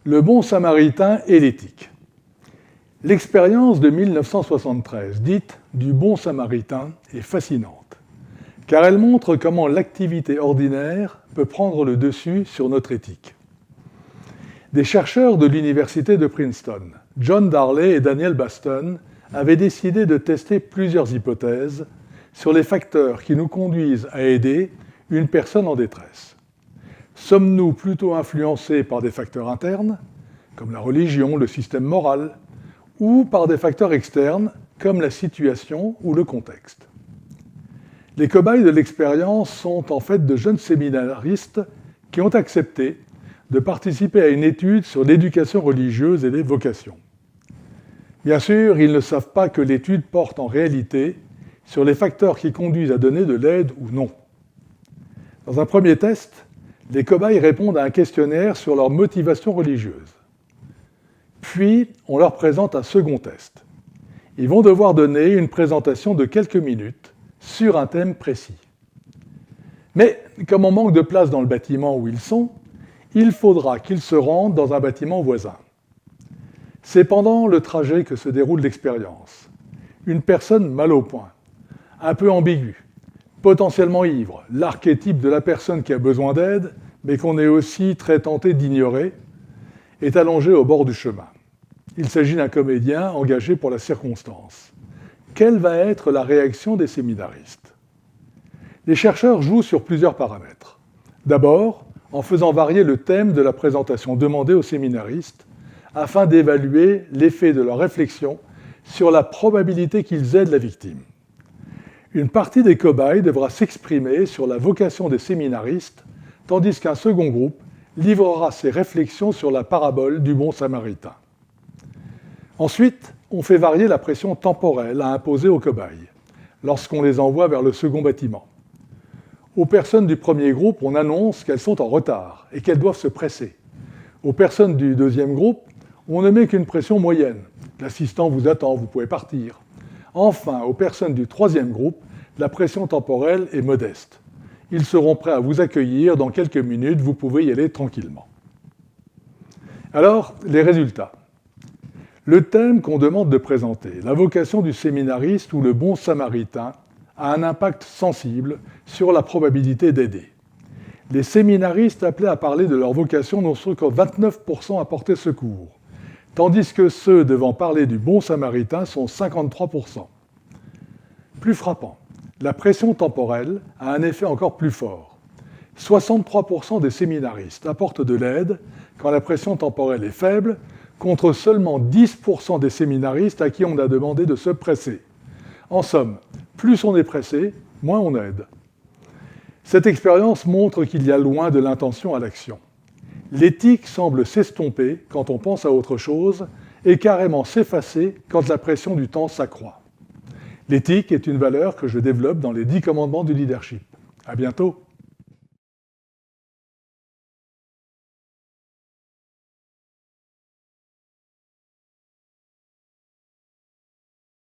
Le bon samaritain et l'éthique. L'expérience de 1973, dite du bon samaritain, est fascinante, car elle montre comment l'activité ordinaire peut prendre le dessus sur notre éthique. Des chercheurs de l'université de Princeton, John Darley et Daniel Baston, avaient décidé de tester plusieurs hypothèses sur les facteurs qui nous conduisent à aider une personne en détresse. Sommes-nous plutôt influencés par des facteurs internes, comme la religion, le système moral, ou par des facteurs externes, comme la situation ou le contexte? Les cobayes de l'expérience sont en fait de jeunes séminaristes qui ont accepté de participer à une étude sur l'éducation religieuse et les vocations. Bien sûr, ils ne savent pas que l'étude porte en réalité sur les facteurs qui conduisent à donner de l'aide ou non. Dans un premier test, les cobayes répondent à un questionnaire sur leur motivation religieuse. Puis, on leur présente un second test. Ils vont devoir donner une présentation de quelques minutes sur un thème précis. Mais, comme on manque de place dans le bâtiment où ils sont, il faudra qu'ils se rendent dans un bâtiment voisin. C'est pendant le trajet que se déroule l'expérience. Une personne mal au point, un peu ambiguë, potentiellement ivre, l'archétype de la personne qui a besoin d'aide, mais qu'on est aussi très tenté d'ignorer, est allongée au bord du chemin. Il s'agit d'un comédien engagé pour la circonstance. Quelle va être la réaction des séminaristes? Les chercheurs jouent sur plusieurs paramètres. D'abord, en faisant varier le thème de la présentation demandée aux séminaristes, afin d'évaluer l'effet de leur réflexion sur la probabilité qu'ils aident la victime. Une partie des cobayes devra s'exprimer sur la vocation des séminaristes, tandis qu'un second groupe livrera ses réflexions sur la parabole du bon samaritain. Ensuite, on fait varier la pression temporelle à imposer aux cobayes, lorsqu'on les envoie vers le second bâtiment. Aux personnes du premier groupe, on annonce qu'elles sont en retard et qu'elles doivent se presser. Aux personnes du deuxième groupe, on ne met qu'une pression moyenne. L'assistant vous attend, vous pouvez partir. Enfin, aux personnes du troisième groupe, la pression temporelle est modeste. Ils seront prêts à vous accueillir dans quelques minutes, vous pouvez y aller tranquillement. Alors, les résultats. Le thème qu'on demande de présenter, la vocation du séminariste ou le bon samaritain, a un impact sensible sur la probabilité d'aider. Les séminaristes appelés à parler de leur vocation n'ont que 29% à porter secours, tandis que ceux devant parler du bon samaritain sont 53%. Plus frappant, la pression temporelle a un effet encore plus fort. 63% des séminaristes apportent de l'aide quand la pression temporelle est faible, contre seulement 10% des séminaristes à qui on a demandé de se presser. En somme, plus on est pressé, moins on aide. Cette expérience montre qu'il y a loin de l'intention à l'action. L'éthique semble s'estomper quand on pense à autre chose et carrément s'effacer quand la pression du temps s'accroît. L'éthique est une valeur que je développe dans les 10 commandements du leadership. À bientôt.